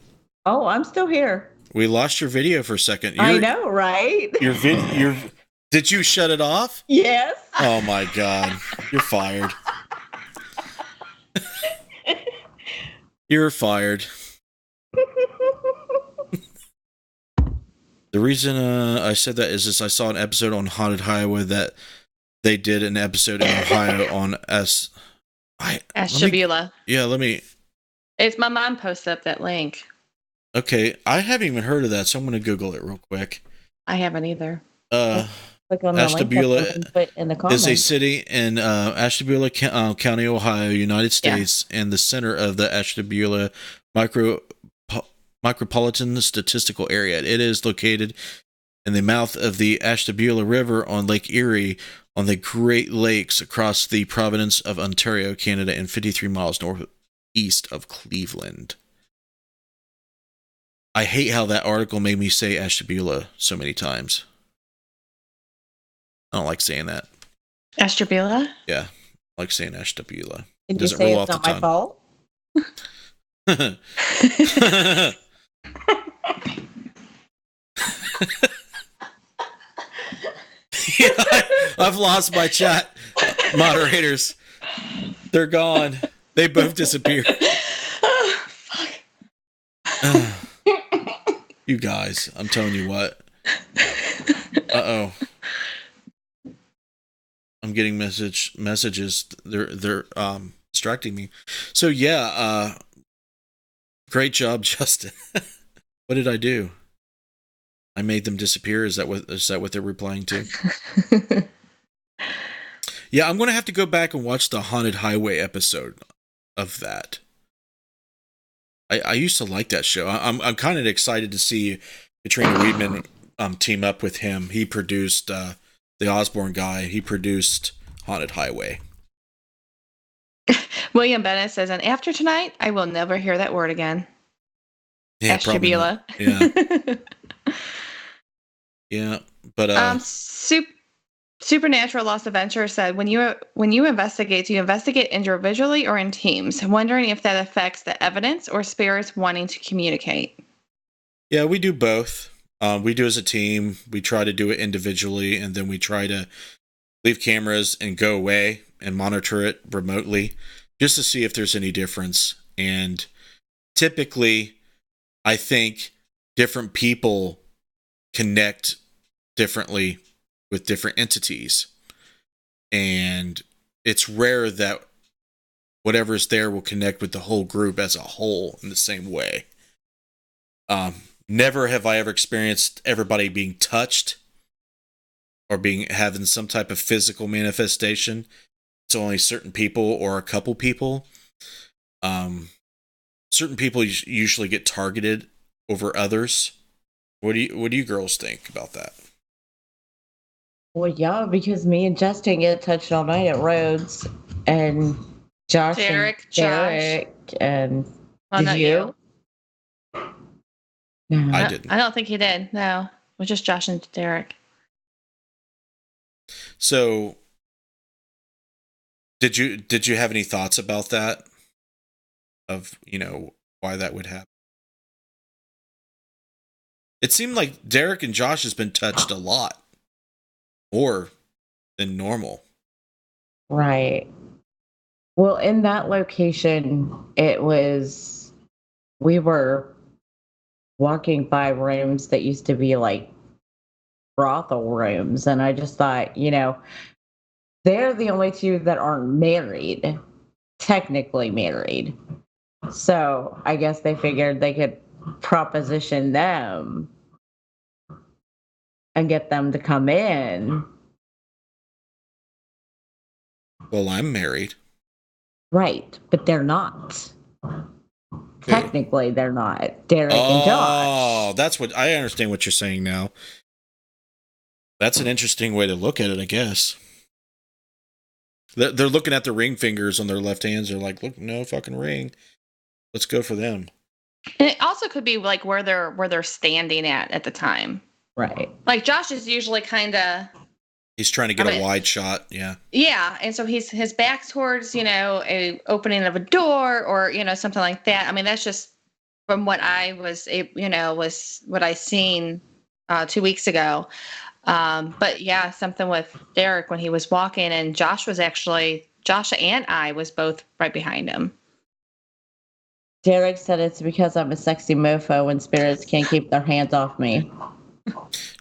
Oh, I'm still here. We lost your video for a second. I know, right? Did you shut it off? Yes. Oh my God. You're fired. You're fired. The reason I said that is I saw an episode on Haunted Highway that they did an episode in Ohio on Ashtabula. It's my mom posted up that link. Okay, I haven't even heard of that, so I'm going to Google it real quick. I haven't either. Click on the Ashtabula link and put in the comments. is a city in Ashtabula County, Ohio, United States, and the center of the Ashtabula Micropolitan Statistical Area. It is located in the mouth of the Ashtabula River on Lake Erie on the Great Lakes across the province of Ontario, Canada, and 53 miles northeast of Cleveland. I hate how that article made me say Ashtabula so many times. I don't like saying that. Ashtabula? Yeah, I like saying Ashtabula. Did you say it's not my fault? Yeah, I've lost my chat moderators. They're gone. They both disappeared. Oh, fuck. You guys, I'm telling you what. I'm getting messages. They're distracting me. So yeah, great job, Justin. What did I do? I made them disappear. Is that what they're replying to? Yeah, I'm gonna have to go back and watch the Haunted Highway episode. of that. I used to like that show. I'm kind of excited to see Katrina Weidman team up with him. He produced the Osborne guy. He produced Haunted Highway. William Bennett says, and after tonight, I will never hear that word again. Yeah, probably not. Yeah. Yeah, but Supernatural Lost Adventure said, when you investigate, do you investigate individually or in teams? I'm wondering if that affects the evidence or spirits wanting to communicate. Yeah, we do both. We do as a team. We try to do it individually, and then we try to leave cameras and go away and monitor it remotely just to see if there's any difference. And typically, I think different people connect differently with different entities. And it's rare that whatever's there will connect with the whole group as a whole in the same way. Never have I ever experienced everybody being touched or having some type of physical manifestation. It's only certain people or a couple people. Certain people usually get targeted over others. What do you girls think about that? Well, yeah, because me and Justin get touched all night at Rhodes, and Josh Derek, and well, did you? No. I didn't. I don't think he did. No, it was just Josh and Derek. So, did you have any thoughts about that? Of why that would happen? It seemed like Derek and Josh has been touched a lot more than normal. Right. Well, in that location, we were walking by rooms that used to be like brothel rooms. And I just thought, they're the only two that aren't married, technically married. So I guess they figured they could proposition them and get them to come in. Well, I'm married. Right, but they're not. Technically, they're not. Derek and Josh. Oh, that's what I understand what you're saying now. That's an interesting way to look at it, I guess. They're looking at the ring fingers on their left hands. They're like, look, no fucking ring. Let's go for them. And it also could be like where they're standing at the time. Right. Like Josh is usually kind of. He's trying to get a wide shot. Yeah. Yeah, and so his back's towards a opening of a door or something like that. I mean, that's just from what I was what I seen 2 weeks ago. But yeah, something with Derek when he was walking, and Josh and I was both right behind him. Derek said it's because I'm a sexy mofo and spirits can't keep their hands off me.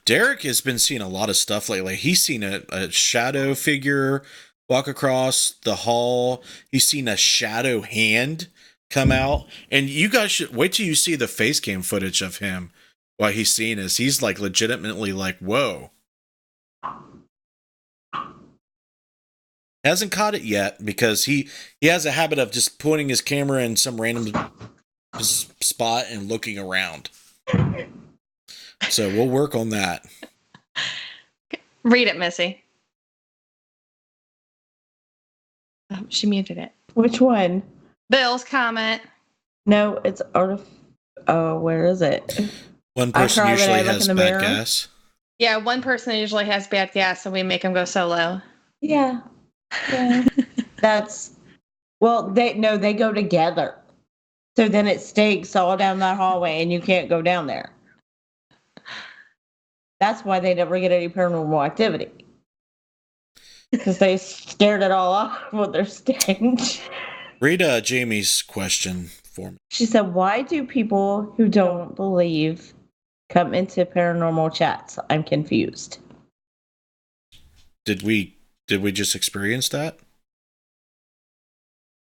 Derek has been seeing a lot of stuff lately. He's seen a shadow figure walk across the hall. He's seen a shadow hand come out. And you guys should wait till you see the face cam footage of him while he's seeing this. He's like legitimately like, whoa. Hasn't caught it yet because he has a habit of just pointing his camera in some random spot and looking around. So we'll work on that. Read it, Missy. She muted it. Which one? Bill's comment. No, it's where is it? One person usually has bad gas. Yeah, one person usually has bad gas, so we make him go solo. Yeah. They go together. So then it stinks all down that hallway and you can't go down there. That's why they never get any paranormal activity. Because they scared it all off with their stench. Read Jamie's question for me. She said, why do people who don't believe come into paranormal chats? I'm confused. Did we just experience that?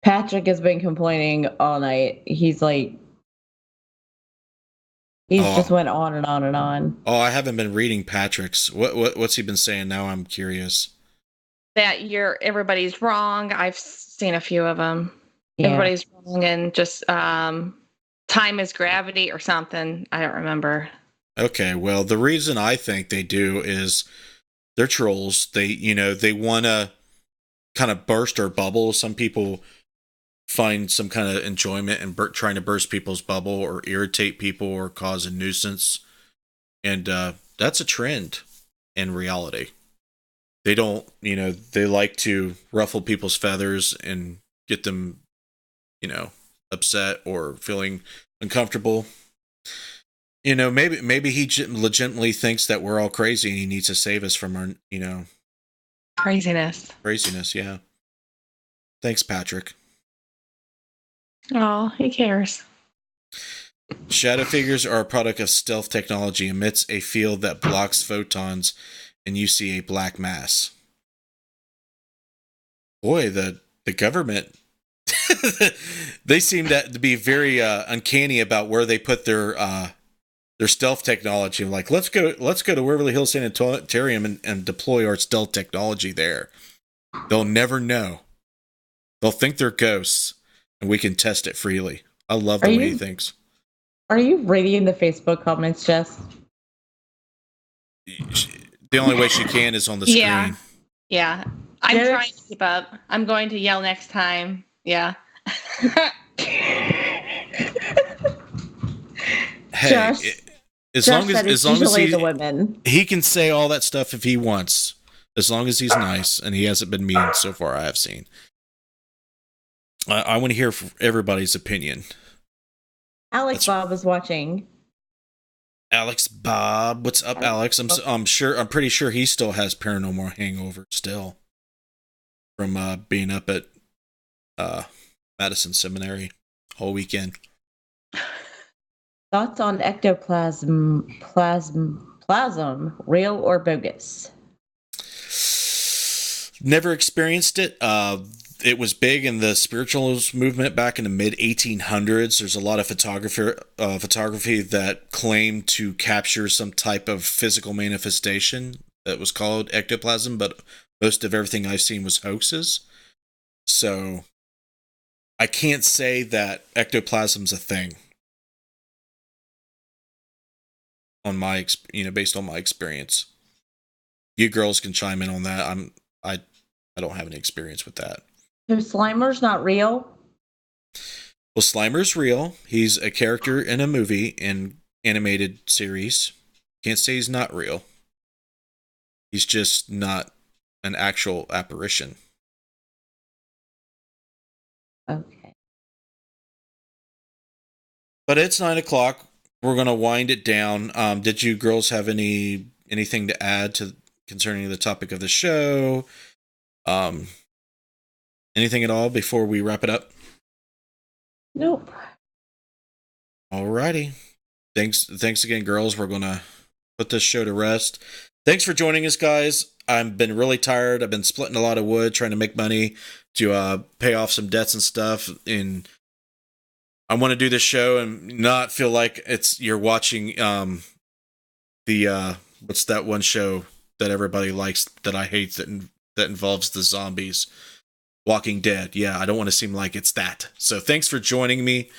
Patrick has been complaining all night. He's like, just went on and on and on. Oh, I haven't been reading Patrick's. What's he been saying now? I'm curious. That everybody's wrong. I've seen a few of them. Yeah. Everybody's wrong and just time is gravity or something. I don't remember. Okay, well, the reason I think they do is they're trolls. They want to kind of burst our bubble. Some people find some kind of enjoyment in trying to burst people's bubble or irritate people or cause a nuisance. And that's a trend in reality. They don't, they like to ruffle people's feathers and get them, upset or feeling uncomfortable. Maybe he legitimately thinks that we're all crazy and he needs to save us from our, Craziness. Yeah. Thanks, Patrick. Oh, he cares. Shadow figures are a product of stealth technology, emits a field that blocks photons, and you see a black mass. Boy, the government, they seem to be very uncanny about where they put their stealth technology. Like, let's go to Waverly Hills Sanitarium and deploy our stealth technology there. They'll never know. They'll think they're ghosts, and we can test it freely. I love the way he thinks. Are you reading the Facebook comments, Jess? The only way she can is on the screen. Yeah. I'm trying to keep up. I'm going to yell next time. Yeah. Hey, as long as he can say all that stuff if he wants, as long as he's nice and he hasn't been mean so far. I have seen. I want to hear everybody's opinion. Alex Bob is watching. Alex Bob, what's up, Alex? I'm pretty sure he still has paranormal hangover still from being up at Madison Seminary all weekend. Thoughts on ectoplasm, real or bogus? Never experienced it. It was big in the spiritualist movement back in the mid 1800s. There's a lot of photography that claimed to capture some type of physical manifestation that was called ectoplasm, but most of everything I've seen was hoaxes. So I can't say that ectoplasm's a thing. Based on my experience. You girls can chime in on that. I don't have any experience with that. So Slimer's not real? Well, Slimer's real. He's a character in a movie in animated series. Can't say he's not real. He's just not an actual apparition. Okay. But it's 9:00. We're going to wind it down. Did you girls have anything to add concerning the topic of the show? Anything at all before we wrap it up? Nope. Alrighty. Thanks again, girls. We're going to put this show to rest. Thanks for joining us, guys. I've been really tired. I've been splitting a lot of wood, trying to make money to pay off some debts and stuff. And I want to do this show and not feel like you're watching the what's that one show that everybody likes that I hate that involves the zombies, Walking Dead. Yeah, I don't want to seem like it's that. So thanks for joining me.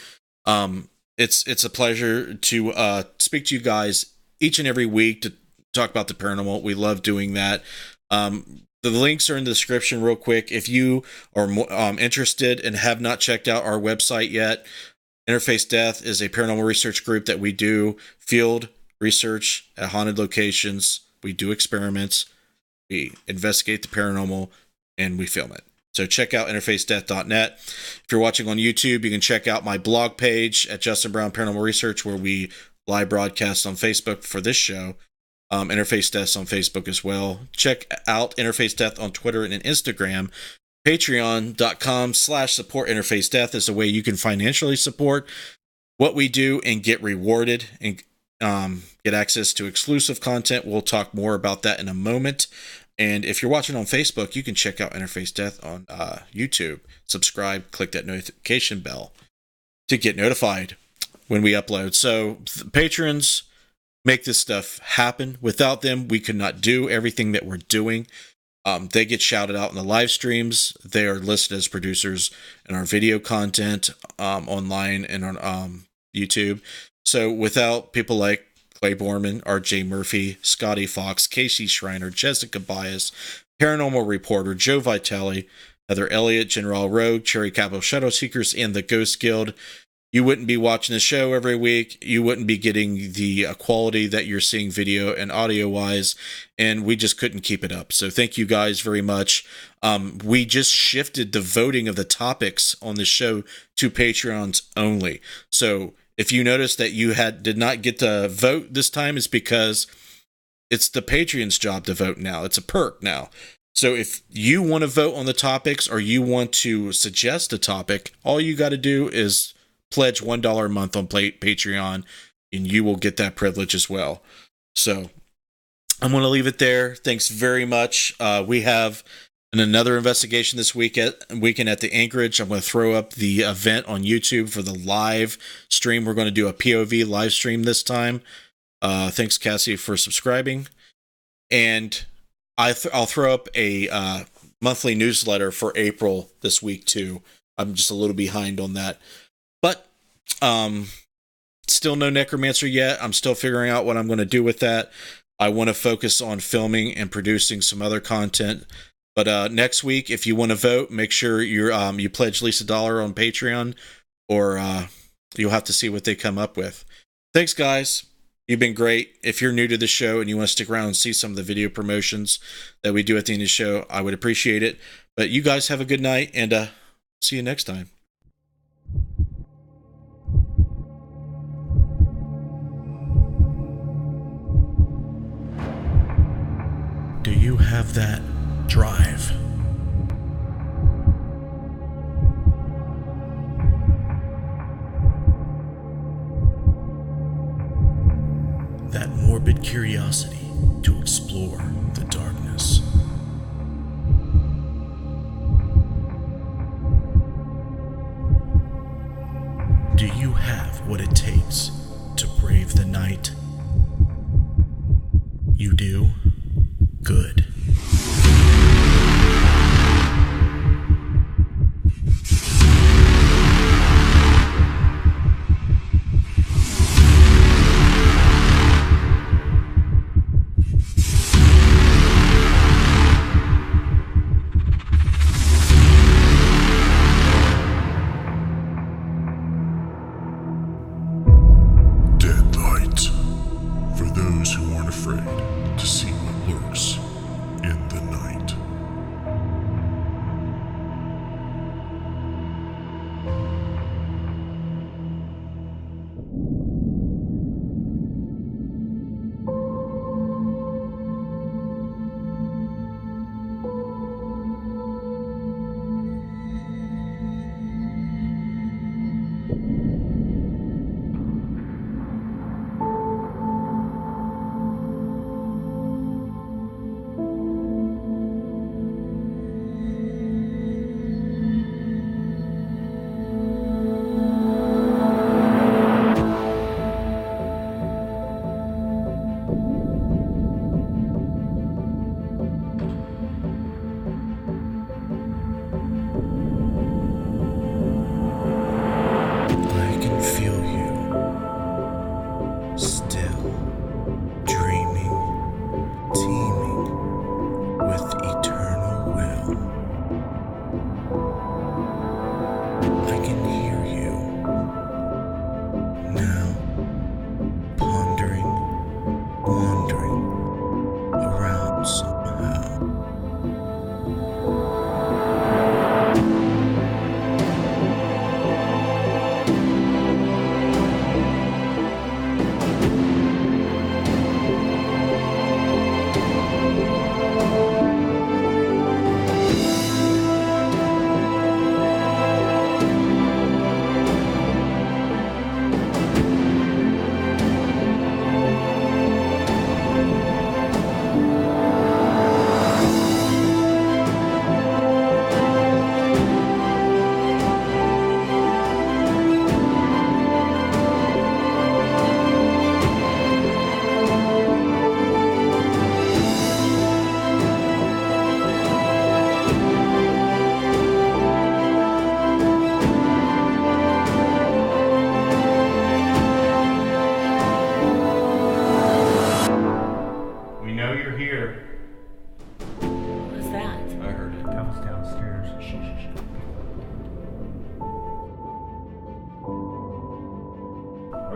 It's a pleasure to speak to you guys each and every week to talk about the paranormal. We love doing that. The links are in the description real quick. If you are interested and have not checked out our website yet, Interface Death is a paranormal research group that we do field research at haunted locations. We do experiments. We investigate the paranormal, and we film it. So check out interfacedeath.net. If you're watching on YouTube, you can check out my blog page at Justin Brown Paranormal Research, where we live broadcast on Facebook for this show. Interface Death on Facebook as well. Check out Interface Death on Twitter and Instagram. Patreon.com/support Interface Death is a way you can financially support what we do and get rewarded and get access to exclusive content. We'll talk more about that in a moment. And if you're watching on Facebook, you can check out Interface Death on YouTube. Subscribe, click that notification bell to get notified when we upload. So patrons make this stuff happen. Without them, we could not do everything that we're doing. They get shouted out in the live streams. They are listed as producers in our video content online and on YouTube. So without people like Clay Borman, R.J. Murphy, Scotty Fox, Casey Schreiner, Jessica Bias, Paranormal Reporter, Joe Vitale, Heather Elliott, General Rogue, Cherry Capital Shadow Seekers, and the Ghost Guild, you wouldn't be watching the show every week. You wouldn't be getting the quality that you're seeing video and audio wise, and we just couldn't keep it up. So thank you guys very much. We just shifted the voting of the topics on the show to Patreons only. So if you notice that you did not get to vote this time, it's because it's the Patreon's job to vote now. It's a perk now. So if you want to vote on the topics or you want to suggest a topic, all you got to do is pledge $1 a month on Patreon, and you will get that privilege as well. So I'm going to leave it there. Thanks very much. We have another investigation this weekend at the Anchorage. I'm going to throw up the event on YouTube for the live stream. We're going to do a POV live stream this time. Thanks, Cassie, for subscribing. And I'll throw up a monthly newsletter for April this week, too. I'm just a little behind on that. But still no Necromancer yet. I'm still figuring out what I'm going to do with that. I want to focus on filming and producing some other content. But next week, if you want to vote, make sure you pledge at least $1 on Patreon, or you'll have to see what they come up with. Thanks, guys. You've been great. If you're new to the show and you want to stick around and see some of the video promotions that we do at the end of the show, I would appreciate it. But you guys have a good night, and see you next time. Do you have that drive? That morbid curiosity to explore the darkness? Do you have what it takes to brave the night? You do? Good. For those who aren't afraid to see what lurks in the night.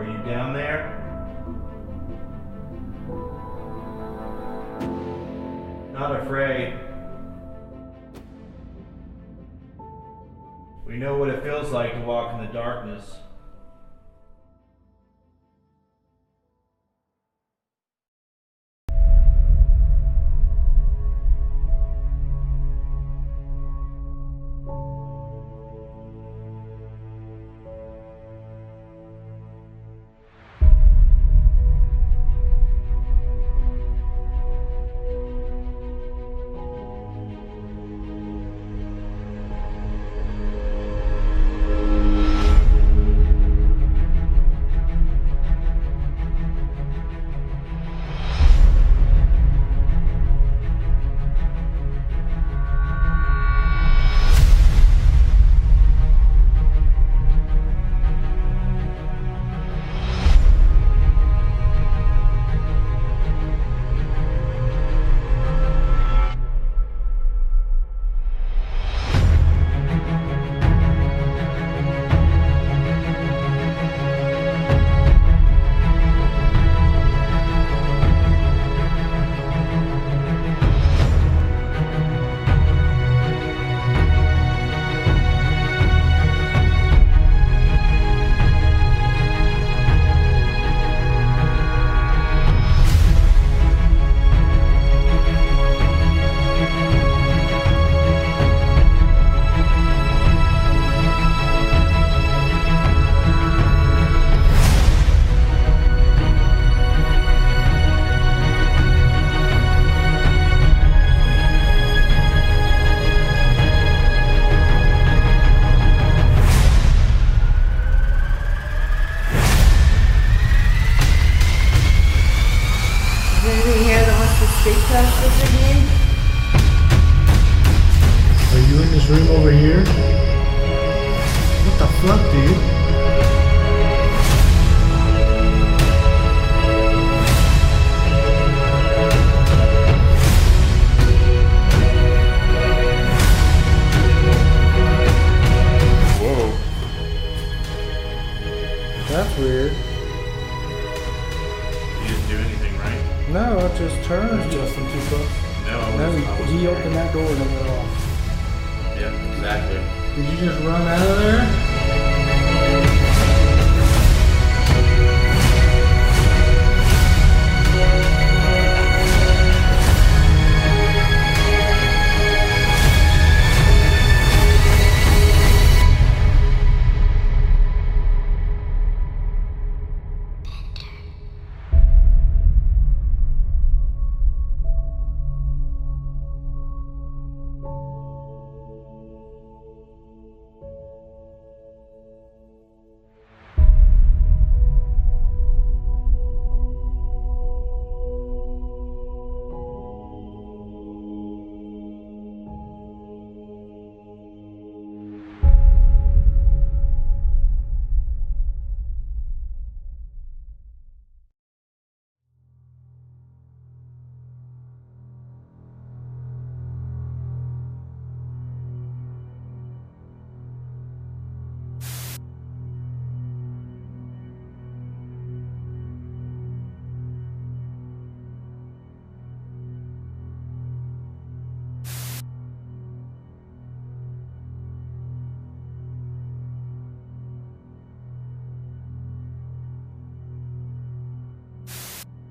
Are you down there? Not afraid. We know what it feels like to walk in the darkness. Are you in this room over here? What the fuck, dude? Whoa. That's weird. You didn't do anything, right? No, it just turned. Justin too close. No. He opened that door and it went off. Yep, exactly. Did you just run out of there?